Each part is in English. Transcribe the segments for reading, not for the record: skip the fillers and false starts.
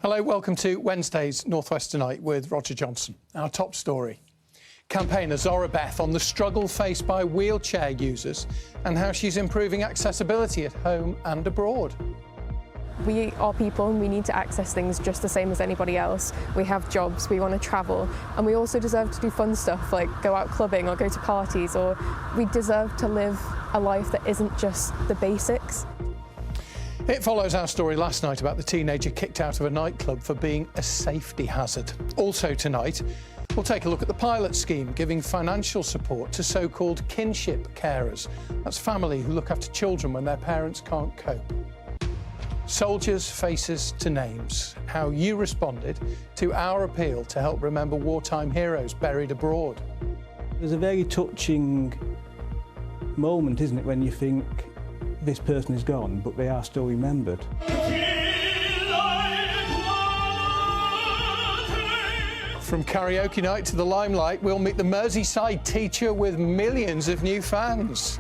Hello, welcome to Wednesday's North West Tonight with Roger Johnson. Our top story. Campaigner Zara Beth on the struggle faced by wheelchair users and how she's improving accessibility at home and abroad. We are people and we need to access things just the same as anybody else. We have jobs, we want to travel, and we also deserve to do fun stuff like go out clubbing or go to parties, or we deserve to live a life that isn't just the basics. It follows our story last night about the teenager kicked out of a nightclub for being a safety hazard. Also tonight, we'll take a look at the pilot scheme giving financial support to so-called kinship carers. That's family who look after children when their parents can't cope. Soldiers' faces to names. How you responded to our appeal to help remember wartime heroes buried abroad. There's a very touching moment, isn't it, when you think this person is gone, but they are still remembered. From karaoke night to the limelight, we'll meet the Merseyside teacher with millions of new fans.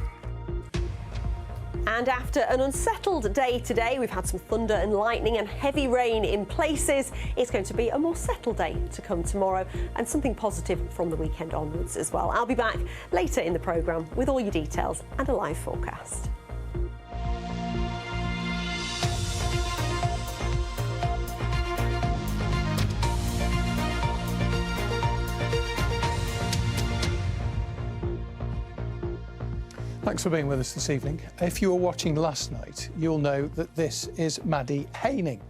And after an unsettled day today, we've had some thunder and lightning and heavy rain in places. It's going to be a more settled day to come tomorrow, and something positive from the weekend onwards as well. I'll be back later in the programme with all your details and a live forecast. Thanks for being with us this evening. If you were watching last night, you'll know that this is Maddie Haining.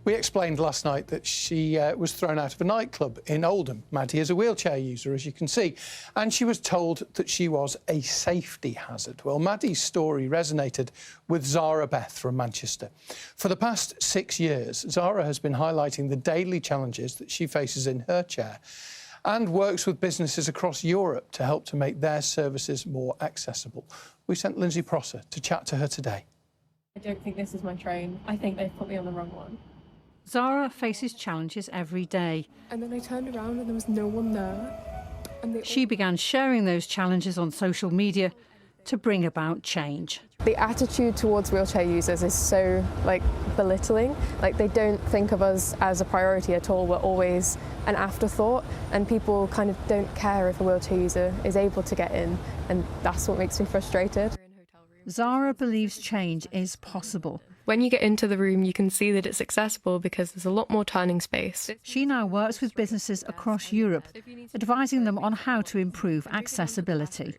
We explained last night that she was thrown out of a nightclub in Oldham. Maddie is a wheelchair user, as you can see, and she was told that she was a safety hazard. Well, Maddie's story resonated with Zara Beth from Manchester. For the past 6 years, Zara has been highlighting the daily challenges that she faces in her chair and works with businesses across Europe to help to make their services more accessible. We sent Lindsay Prosser to chat to her today. I don't think this is my train. I think they've put me on the wrong one. Zara faces challenges every day. And then I turned around and there was no one there. And She began sharing those challenges on social media to bring about change. The attitude towards wheelchair users is so, belittling. They don't think of us as a priority at all. We're always an afterthought, and people kind of don't care if a wheelchair user is able to get in, and that's what makes me frustrated. Zara believes change is possible. When you get into the room, you can see that it's accessible because there's a lot more turning space. She now works with businesses across Europe, advising them on how to improve accessibility.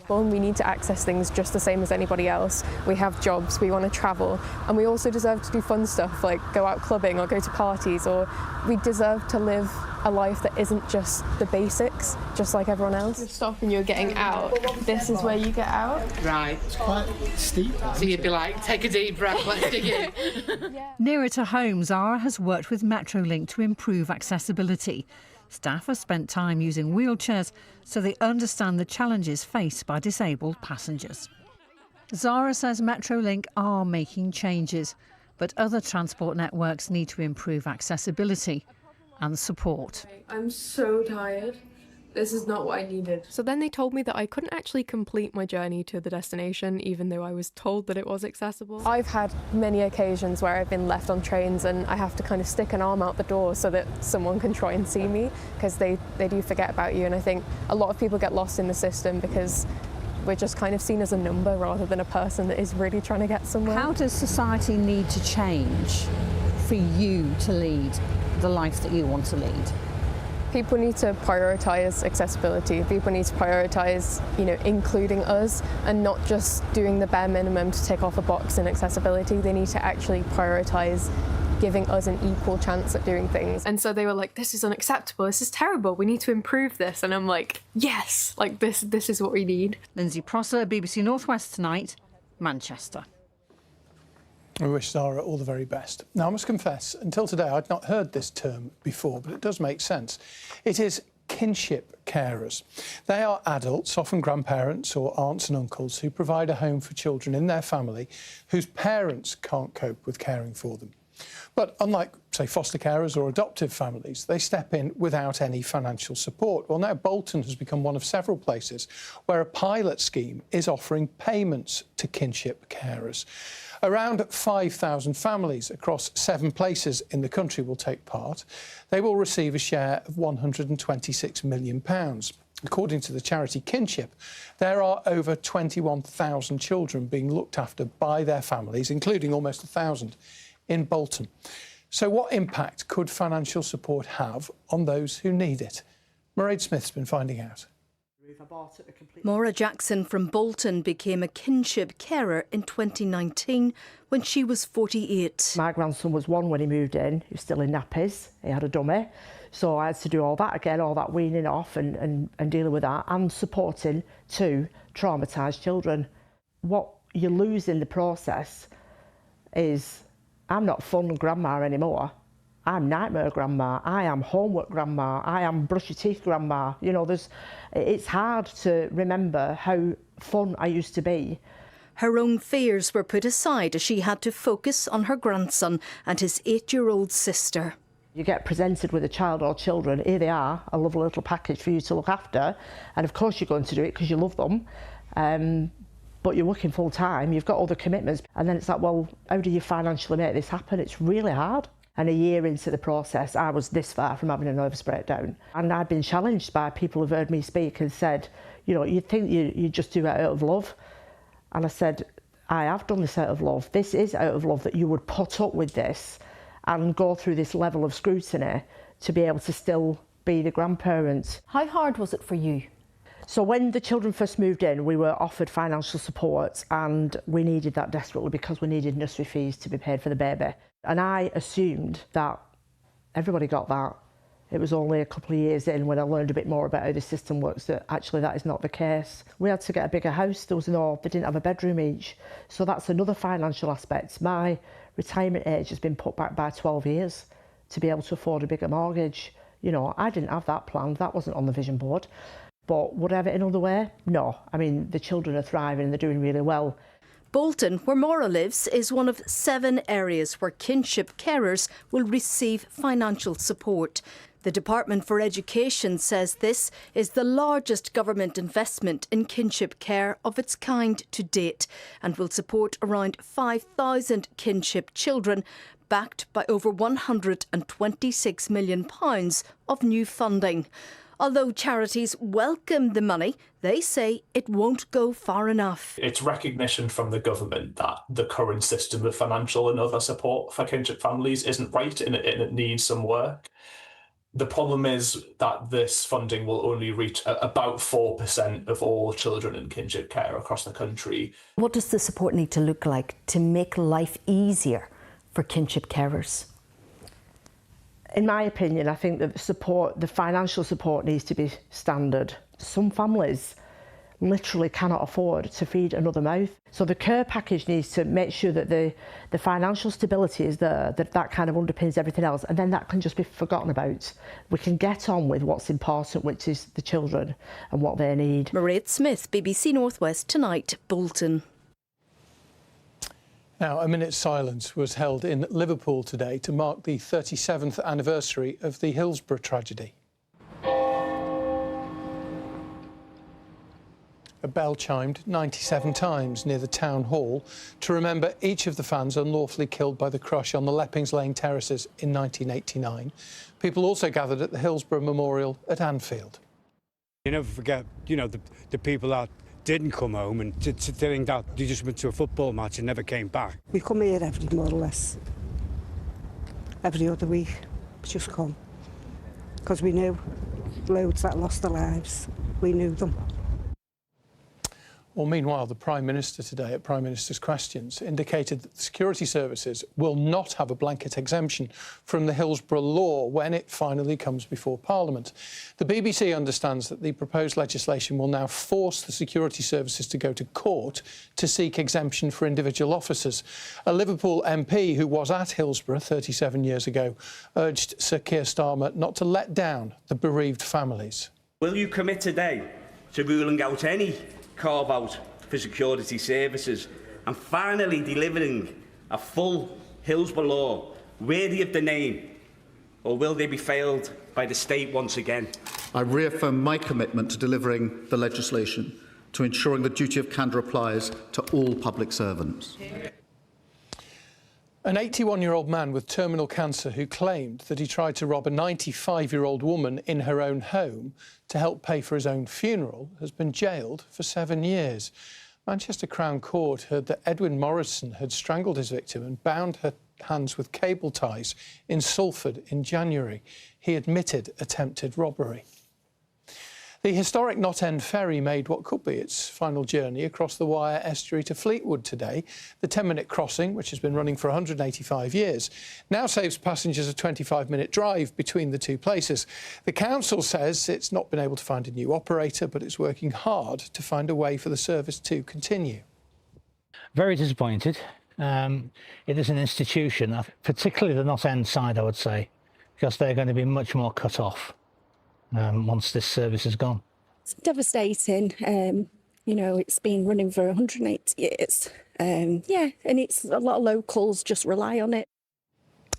Well, we need to access things just the same as anybody else. We have jobs, we want to travel, and we also deserve to do fun stuff like go out clubbing or go to parties, or we deserve to live a life that isn't just the basics, just like everyone else. You stop and you're getting out. This is where you get out. Right. It's quite steep. So you'd be like, take a deep breath, let's dig in. Nearer to home, Zara has worked with Metrolink to improve accessibility. Staff have spent time using wheelchairs so they understand the challenges faced by disabled passengers. Zara says Metrolink are making changes, but other transport networks need to improve accessibility and support. I'm so tired. This is not what I needed. So then they told me that I couldn't actually complete my journey to the destination, even though I was told that it was accessible. I've had many occasions where I've been left on trains and I have to kind of stick an arm out the door so that someone can try and see me, because they do forget about you. And I think a lot of people get lost in the system because we're just kind of seen as a number rather than a person that is really trying to get somewhere. How does society need to change for you to lead the life that you want to lead? People need to prioritise accessibility. People need to prioritise, including us and not just doing the bare minimum to tick off a box in accessibility. They need to actually prioritise giving us an equal chance at doing things. And so they were like, this is unacceptable, this is terrible, we need to improve this. And I'm like, yes, this is what we need. Lindsay Prosser, BBC North West Tonight, Manchester. We wish Zara all the very best. Now, I must confess, until today, I'd not heard this term before, but it does make sense. It is kinship carers. They are adults, often grandparents or aunts and uncles, who provide a home for children in their family whose parents can't cope with caring for them. But unlike, say, foster carers or adoptive families, they step in without any financial support. Well, now Bolton has become one of several places where a pilot scheme is offering payments to kinship carers. Around 5,000 families across 7 places in the country will take part. They will receive a share of £126 million. According to the charity Kinship, there are over 21,000 children being looked after by their families, including almost 1,000 in Bolton. So what impact could financial support have on those who need it? Mairead Smith's been finding out. Maura Jackson from Bolton became a Kinship carer in 2019 when she was 48. My grandson was 1 when he moved in. He was still in nappies. He had a dummy. So I had to do all that again, all that weaning off and dealing with that, and supporting 2 traumatised children. What you lose in the process is I'm not fun grandma anymore. I'm nightmare grandma, I am homework grandma, I am brush your teeth grandma. You know, it's hard to remember how fun I used to be. Her own fears were put aside as she had to focus on her grandson and his 8-year-old sister. You get presented with a child or children, here they are, a lovely little package for you to look after, and of course you're going to do it because you love them, but you're working full time, you've got other commitments, and then it's like, well, how do you financially make this happen? It's really hard. And a year into the process, I was this far from having a nervous breakdown. And I'd been challenged by people who've heard me speak and said, you know, you'd think you just do it out of love. And I said, I have done this out of love. This is out of love that you would put up with this and go through this level of scrutiny to be able to still be the grandparent. How hard was it for you? So when the children first moved in, we were offered financial support, and we needed that desperately because we needed nursery fees to be paid for the baby. And I assumed that everybody got that. It was only a couple of years in when I learned a bit more about how the system works that actually that is not the case. We had to get a bigger house. They didn't have a bedroom each. So that's another financial aspect. My retirement age has been put back by 12 years to be able to afford a bigger mortgage. You know, I didn't have that planned. That wasn't on the vision board. But would I have it another way? No. I mean, the children are thriving and they're doing really well. Bolton, where Maura lives, is one of 7 areas where Kinship carers will receive financial support. The Department for Education says this is the largest government investment in kinship care of its kind to date and will support around 5,000 kinship children, backed by over £126 million of new funding. Although charities welcome the money, they say it won't go far enough. It's recognition from the government that the current system of financial and other support for kinship families isn't right and it needs some work. The problem is that this funding will only reach about 4% of all children in kinship care across the country. What does the support need to look like to make life easier for kinship carers? In my opinion, I think that the financial support needs to be standard. Some families literally cannot afford to feed another mouth. So the care package needs to make sure that the financial stability is there, that kind of underpins everything else, and then that can just be forgotten about. We can get on with what's important, which is the children and what they need. Mairead Smith, BBC North West Tonight, Bolton. Now, a minute's silence was held in Liverpool today to mark the 37th anniversary of the Hillsborough tragedy. A bell chimed 97 times near the town hall to remember each of the fans unlawfully killed by the crush on the Leppings Lane terraces in 1989. People also gathered at the Hillsborough Memorial at Anfield. You never forget, you know, the people that didn't come home and to think that they just went to a football match and never came back. We come here more or less every other week, just come, because we knew loads that lost their lives. We knew them. Well, meanwhile, the Prime Minister today at Prime Minister's Questions indicated that the security services will not have a blanket exemption from the Hillsborough law when it finally comes before Parliament. The BBC understands that the proposed legislation will now force the security services to go to court to seek exemption for individual officers. A Liverpool MP who was at Hillsborough 37 years ago urged Sir Keir Starmer not to let down the bereaved families. Will you commit today to ruling out any carve-out for security services and finally delivering a full Hillsborough law worthy of the name, or will they be failed by the state once again? I reaffirm my commitment to delivering the legislation, to ensuring the duty of candour applies to all public servants. An 81-year-old man with terminal cancer who claimed that he tried to rob a 95-year-old woman in her own home to help pay for his own funeral has been jailed for 7 years. Manchester Crown Court heard that Edwin Morrison had strangled his victim and bound her hands with cable ties in Salford in January. He admitted attempted robbery. The historic Knott End ferry made what could be its final journey across the Wyre estuary to Fleetwood today. The 10-minute crossing, which has been running for 185 years, now saves passengers a 25-minute drive between the two places. The council says it's not been able to find a new operator, but it's working hard to find a way for the service to continue. Very disappointed. It is an institution, particularly the Knott End side, I would say, because they're going to be much more cut off once this service is gone. It's devastating. You know, it's been running for 180 years. Yeah, and it's a lot of locals just rely on it.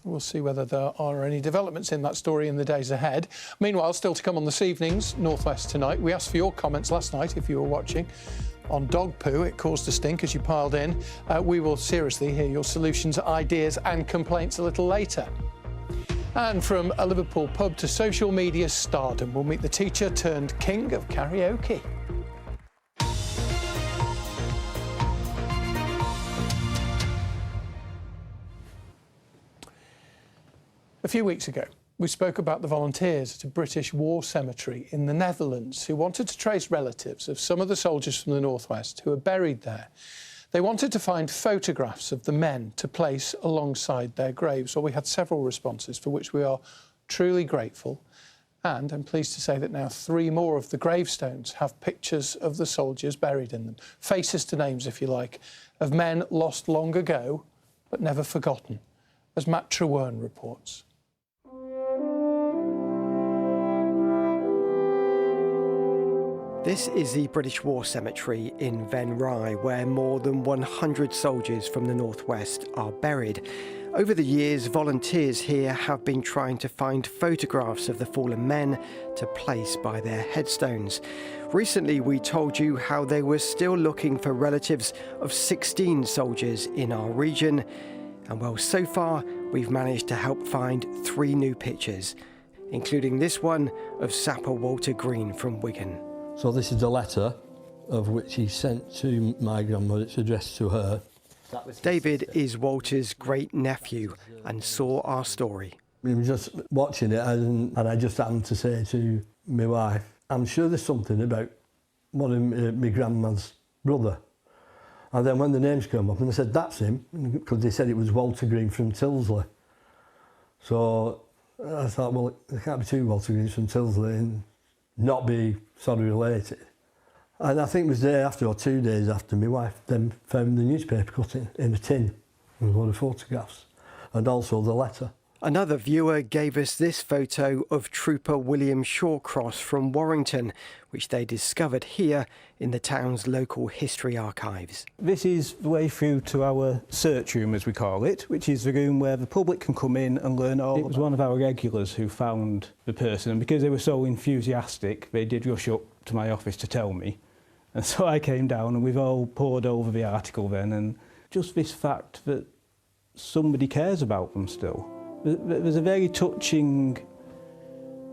We'll see whether there are any developments in that story in the days ahead. Meanwhile, still to come on this evening's North West Tonight. We asked for your comments last night, if you were watching, on dog poo. It caused a stink as you piled in. We will seriously hear your solutions, ideas and complaints a little later. And from a Liverpool pub to social media stardom, we'll meet the teacher turned king of karaoke. A few weeks ago, we spoke about the volunteers at a British war cemetery in the Netherlands who wanted to trace relatives of some of the soldiers from the Northwest who are buried there. They wanted to find photographs of the men to place alongside their graves. Well, we had several responses for which we are truly grateful. And I'm pleased to say that now 3 more of the gravestones have pictures of the soldiers buried in them. Faces to names, if you like, of men lost long ago, but never forgotten, as Matt Trewern reports. This is the British War Cemetery in Ven Rye, where more than 100 soldiers from the Northwest are buried. Over the years, volunteers here have been trying to find photographs of the fallen men to place by their headstones. Recently, we told you how they were still looking for relatives of 16 soldiers in our region. And well, so far, we've managed to help find 3 new pictures, including this one of Sapper Walter Green from Wigan. So this is a letter of which he sent to my grandmother. It's addressed to her. David is Walter's great-nephew and saw our story. We were just watching it and I just happened to say to my wife, I'm sure there's something about one of my grandma's brother. And then when the names came up and I said, that's him, because they said it was Walter Green from Tilsley. So I thought, well, there can't be 2 Walter Greens from Tilsley and not be sort of related. And I think it was the day after or 2 days after my wife then found the newspaper cutting in a tin with one of the photographs and also the letter. Another viewer gave us this photo of Trooper William Shawcross from Warrington, which they discovered here in the town's local history archives. This is the way through to our search room, as we call it, which is the room where the public can come in and learn all. It was one of our regulars who found the person, and because they were so enthusiastic, they did rush up to my office to tell me. And so I came down and we've all pored over the article then, and just this fact that somebody cares about them still. There's a very touching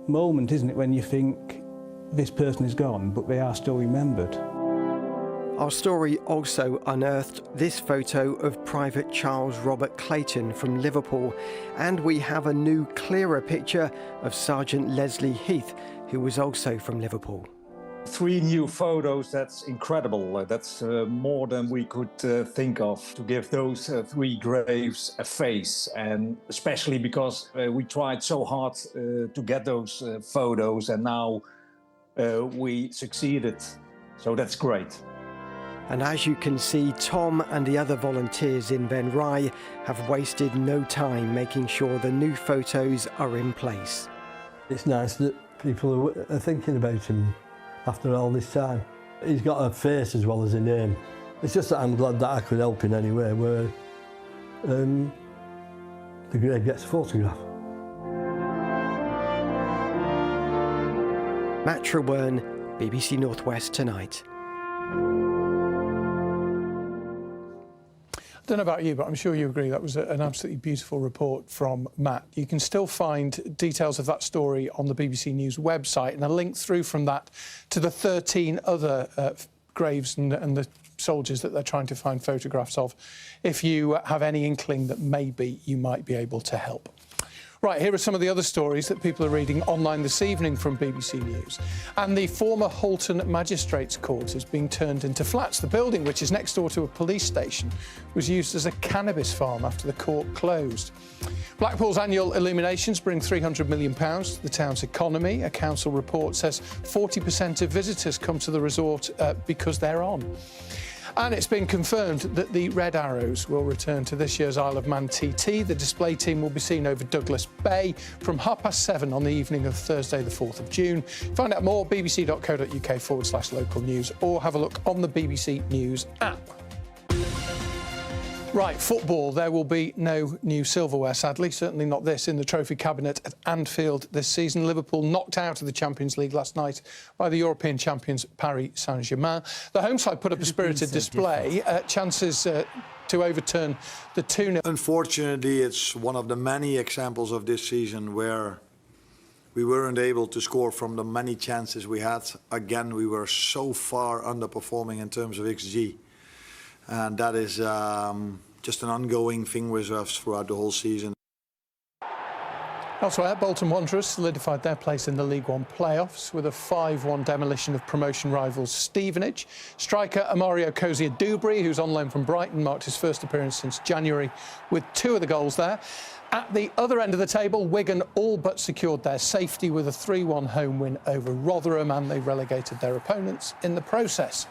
moment, isn't it, when you think this person is gone, but they are still remembered. Our story also unearthed this photo of Private Charles Robert Clayton from Liverpool, and we have a new, clearer picture of Sergeant Leslie Heath, who was also from Liverpool. 3 new photos, that's incredible. That's more than we could think of to give those 3 graves a face. And especially because we tried so hard to get those photos and now we succeeded. So that's great. And as you can see, Tom and the other volunteers in Ven Rye have wasted no time making sure the new photos are in place. It's nice that people are thinking about him after all this time. He's got a face as well as a name. It's just that I'm glad that I could help in any way where the grave gets a photograph. Matt Trewern, BBC North West Tonight. Don't know about you, but I'm sure you agree that was an absolutely beautiful report from Matt. You can still find details of that story on the BBC News website and a link through from that to the 13 other graves and the soldiers that they're trying to find photographs of, if you have any inkling that maybe you might be able to help. Right, here are some of the other stories that people are reading online this evening from BBC News. And the former Halton Magistrates Court is being turned into flats. The building, which is next door to a police station, was used as a cannabis farm after the court closed. Blackpool's annual illuminations bring £300 million to the town's economy. A council report says 40% of visitors come to the resort because they're on. And it's been confirmed that the Red Arrows will return to this year's Isle of Man TT. The display team will be seen over Douglas Bay from 7:30 on the evening of Thursday, the 4th of June. Find out more, bbc.co.uk/local news, or have a look on the BBC News app. Right, football. There will be no new silverware, sadly. Certainly not this in the trophy cabinet at Anfield this season. Liverpool knocked out of the Champions League last night by the European champions Paris Saint-Germain. The home side put up a spirited display. Chances to overturn the 2-0. Unfortunately, it's one of the many examples of this season where we weren't able to score from the many chances we had. Again, we were so far underperforming in terms of XG. And that is just an ongoing thing with us throughout the whole season. Elsewhere, Bolton Wanderers solidified their place in the League One playoffs with a 5-1 demolition of promotion rivals Stevenage. Striker Amario Cozier-Dubry, who's on loan from Brighton, marked his first appearance since January with 2 of the goals there. At the other end of the table, Wigan all but secured their safety with a 3-1 home win over Rotherham, and they relegated their opponents in the process.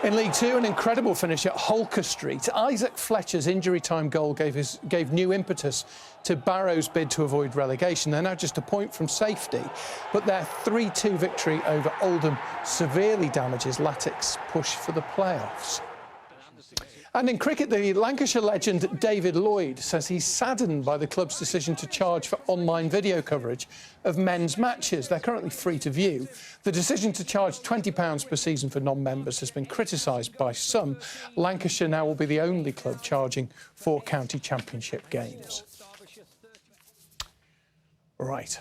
In League Two, an incredible finish at Holker Street. Isaac Fletcher's injury-time goal gave new impetus to Barrow's bid to avoid relegation. They're now just a point from safety, but their 3-2 victory over Oldham severely damages Latics' push for the playoffs. And in cricket, the Lancashire legend David Lloyd says he's saddened by the club's decision to charge for online video coverage of men's matches. They're currently free to view. The decision to charge £20 per season for non-members has been criticised by some. Lancashire now will be the only club charging for county championship games. Right.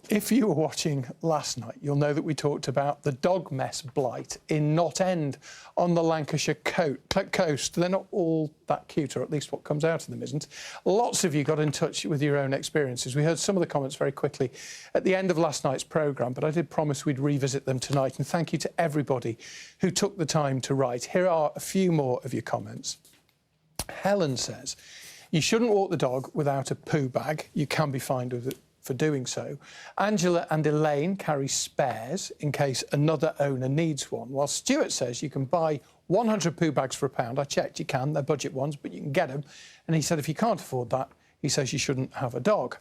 If you were watching last night, you'll know that we talked about the dog mess blight in Knott End on the Lancashire coast. They're not all that cute, or at least what comes out of them isn't. Lots of you got in touch with your own experiences. We heard some of the comments very quickly at the end of last night's programme, but I did promise we'd revisit them tonight. And thank you to everybody who took the time to write. Here are a few more of your comments. Helen says, you shouldn't walk the dog without a poo bag. You can be fined with it for doing so. Angela and Elaine carry spares in case another owner needs one, while Stuart says you can buy 100 poo bags for £1. I checked, you can, they're budget ones, but you can get them. And he said if you can't afford that, he says you shouldn't have a dog.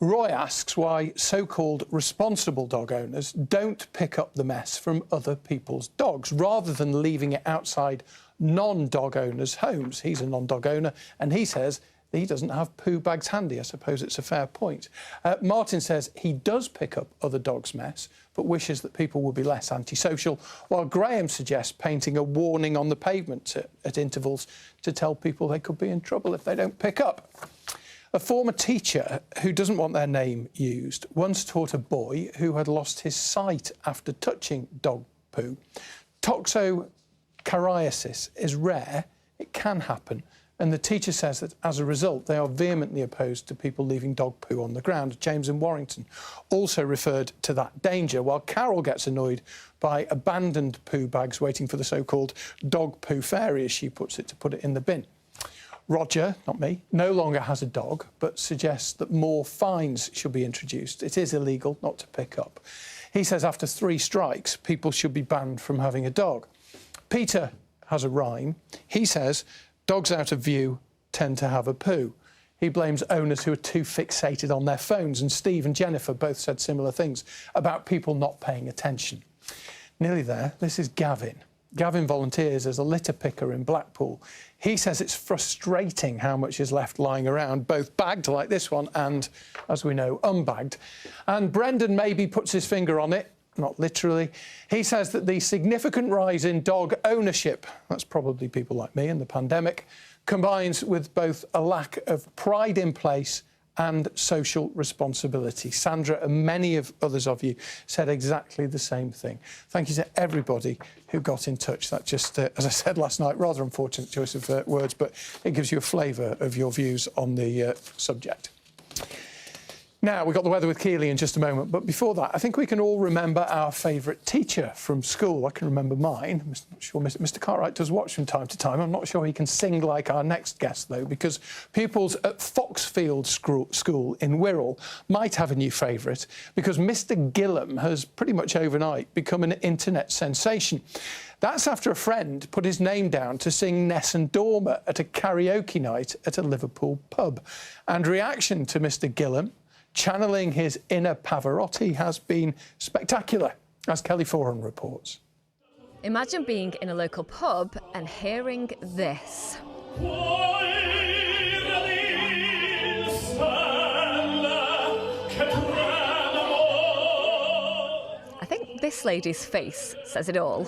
Roy asks why so-called responsible dog owners don't pick up the mess from other people's dogs, rather than leaving it outside non-dog owners' homes. He's a non-dog owner, and he says he doesn't have poo bags handy. I suppose it's a fair point. Martin says he does pick up other dogs' mess, but wishes that people would be less antisocial, while Graham suggests painting a warning on the pavement at intervals to tell people they could be in trouble if they don't pick up. A former teacher who doesn't want their name used once taught a boy who had lost his sight after touching dog poo. Toxocariasis is rare, it can happen, and the teacher says that as a result they are vehemently opposed to people leaving dog poo on the ground. James in Warrington also referred to that danger, while Carol gets annoyed by abandoned poo bags waiting for the so-called dog poo fairy, as she puts it, to put it in the bin. Roger, not me, no longer has a dog, but suggests that more fines should be introduced. It is illegal not to pick up. He says after 3 strikes, people should be banned from having a dog. Peter has a rhyme. He says dogs out of view tend to have a poo. He blames owners who are too fixated on their phones, and Steve and Jennifer both said similar things about people not paying attention. Nearly there. This is Gavin. Gavin volunteers as a litter picker in Blackpool. He says it's frustrating how much is left lying around, both bagged like this one and, as we know, unbagged. And Brendan maybe puts his finger on it. not literally. He says that the significant rise in dog ownership, that's probably people like me in the pandemic, combines with both a lack of pride in place and social responsibility. Sandra and many of others of you said exactly the same thing. Thank you to everybody who got in touch. That just, as I said last night, rather unfortunate choice of words, but it gives you a flavour of your views on the subject. Now, we've got the weather with Keely in just a moment, but before that, I think we can all remember our favourite teacher from school. I can remember mine. I'm not sure Mr Cartwright does watch from time to time. I'm not sure he can sing like our next guest, though, because pupils at Foxfield School in Wirral might have a new favourite, because Mr Gillam has pretty much overnight become an internet sensation. That's after a friend put his name down to sing Nessun Dorma at a karaoke night at a Liverpool pub. And reaction to Mr Gillam, channeling his inner Pavarotti, has been spectacular, as Kelly Foreham reports. Imagine being in a local pub and hearing this. I think this lady's face says it all.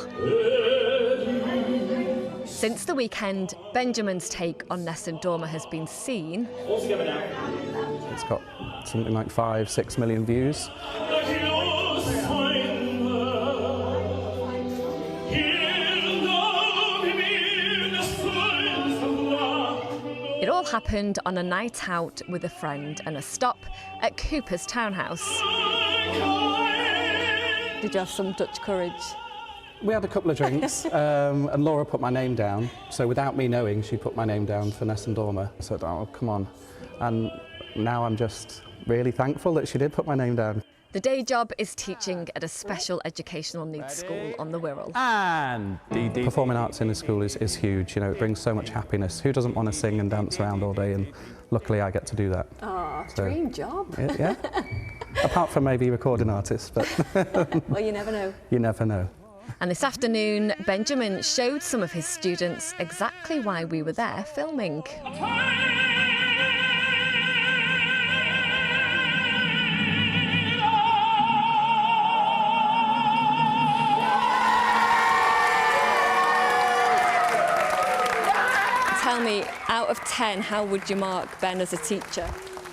Since the weekend, Benjamin's take on Nessun Dorma has been seen. It's got something like 5-6 million views. It all happened on a night out with a friend and a stop at Cooper's Townhouse. Did you have some Dutch courage? We had a couple of drinks and Laura put my name down. So without me knowing, she put my name down for Nessun Dorma. I said, oh, come on. And now I'm just really thankful that she did put my name down. The day job is teaching at a special educational needs school on the Wirral. And performing arts in the school is huge. You know, it brings so much happiness. Who doesn't want to sing and dance around all day? And luckily I get to do that. Oh, so, dream job. Yeah. Apart from maybe recording artists, but... Well, you never know. You never know. And this afternoon, Benjamin showed some of his students exactly why we were there filming. Tell me, out of 10, how would you mark Ben as a teacher?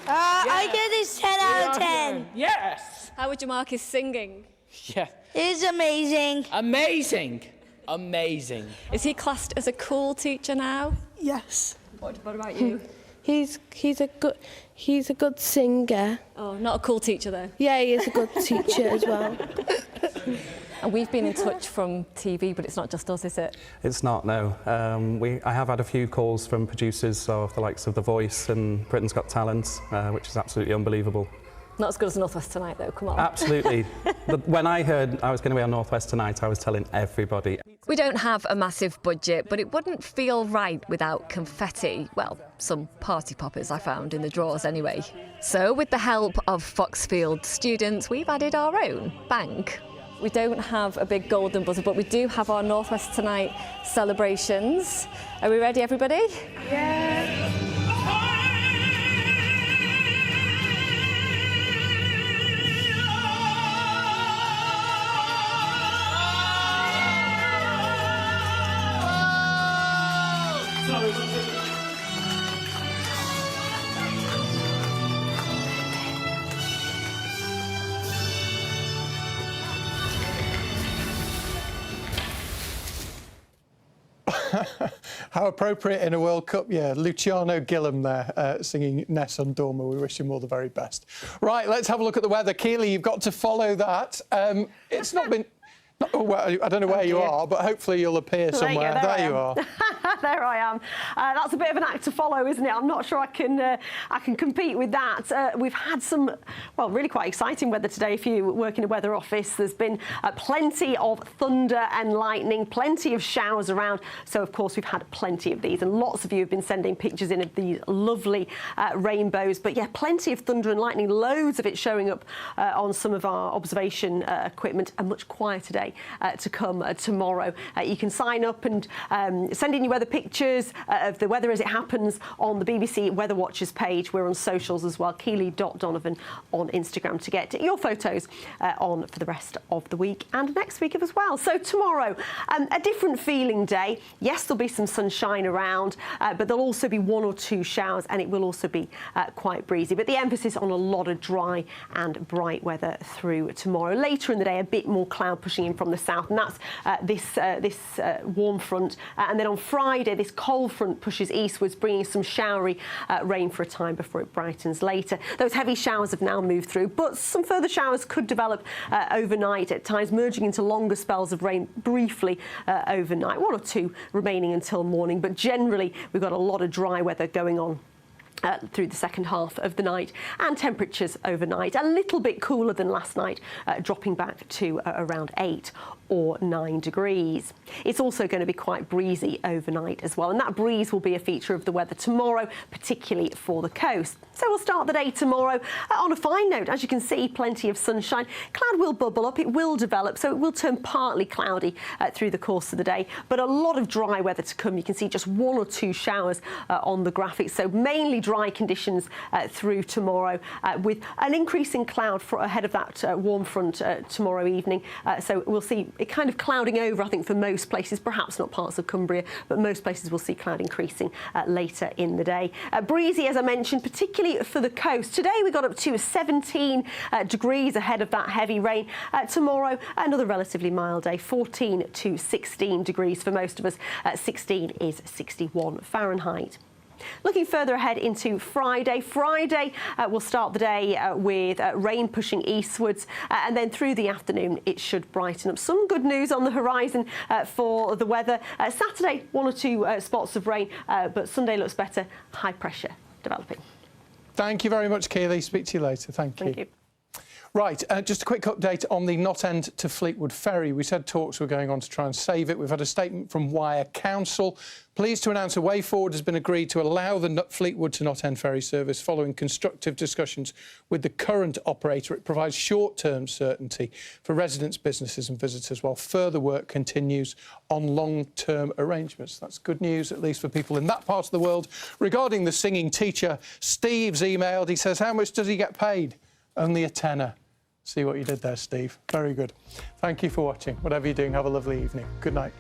I give this 10 out of 10. Yes! How would you mark his singing? Yeah. It's amazing. Amazing. Amazing. Is he classed as a cool teacher now? Yes. What about you? He's a good singer. Oh, not a cool teacher though. Yeah, he is a good teacher as well. And we've been in touch from TV, but it's not just us, is it? It's not, no. I have had a few calls from producers of the likes of The Voice and Britain's Got Talent, which is absolutely unbelievable. Not as good as North West Tonight, though, come on. Absolutely. When I heard I was going to be on North West Tonight, I was telling everybody. We don't have a massive budget, but it wouldn't feel right without confetti. Well, some party poppers I found in the drawers anyway. So, with the help of Foxfield students, we've added our own bank. We don't have a big golden buzzer, but we do have our North West Tonight celebrations. Are we ready, everybody? Yeah. How appropriate in a World Cup, yeah. Luciano Gillam there singing Nessun Dorma. We wish him all the very best. Right, let's have a look at the weather. Keely, you've got to follow that. It's not been... Well, I don't know where you are, but hopefully you'll appear somewhere. There you are. There I am. That's a bit of an act to follow, isn't it? I'm not sure I can compete with that. We've had some, well, really quite exciting weather today. If you work in a weather office, there's been plenty of thunder and lightning, plenty of showers around. So, of course, we've had plenty of these, and lots of you have been sending pictures in of these lovely rainbows. But yeah, plenty of thunder and lightning, loads of it showing up on some of our observation equipment, a much quieter day day to come tomorrow. You can sign up and send in your weather pictures of the weather as it happens on the BBC Weather Watchers page. We're on socials as well, Keeley.Donovan on Instagram, to get your photos on for the rest of the week and next week as well. So tomorrow, a different feeling day. Yes, there'll be some sunshine around, but there'll also be 1 or 2 showers, and it will also be quite breezy. But the emphasis on a lot of dry and bright weather through tomorrow. Later in the day, a bit more cloud pushing in from the south, and that's this warm front. And then on Friday, this cold front pushes eastwards, bringing some showery rain for a time before it brightens later. Those heavy showers have now moved through, but some further showers could develop overnight at times, merging into longer spells of rain briefly overnight. 1 or 2 remaining until morning, but generally we've got a lot of dry weather going on through the second half of the night, and temperatures overnight a little bit cooler than last night, dropping back to around 8 or 9 degrees. It's also going to be quite breezy overnight as well, and that breeze will be a feature of the weather tomorrow, particularly for the coast. So we'll start the day tomorrow on a fine note. As you can see, plenty of sunshine. Cloud will bubble up, it will develop, so it will turn partly cloudy through the course of the day, but a lot of dry weather to come. You can see just 1 or 2 showers on the graphic, so mainly dry conditions through tomorrow, with an increase in cloud ahead of that warm front tomorrow evening. So we'll see it kind of clouding over, I think, for most places, perhaps not parts of Cumbria, but most places will see cloud increasing later in the day. Breezy, as I mentioned, particularly for the coast. Today we got up to 17 degrees ahead of that heavy rain. Tomorrow, another relatively mild day, 14 to 16 degrees for most of us. 16 is 61 Fahrenheit. Looking further ahead into Friday. Friday, we'll start the day with rain pushing eastwards, and then through the afternoon it should brighten up. Some good news on the horizon for the weather. Saturday, 1 or 2 spots of rain, but Sunday looks better. High pressure developing. Thank you very much, Keeley. Speak to you later. Thank you. Right, just a quick update on the Knott End to Fleetwood ferry. We said talks were going on to try and save it. We've had a statement from Wyre Council. Pleased to announce a way forward has been agreed to allow the Fleetwood to Knott End ferry service following constructive discussions with the current operator. It provides short-term certainty for residents, businesses and visitors, while further work continues on long-term arrangements. That's good news, at least for people in that part of the world. Regarding the singing teacher, Steve's emailed. He says, how much does he get paid? Only a tenner. See what you did there, Steve. Very good. Thank you for watching. Whatever you're doing, have a lovely evening. Good night.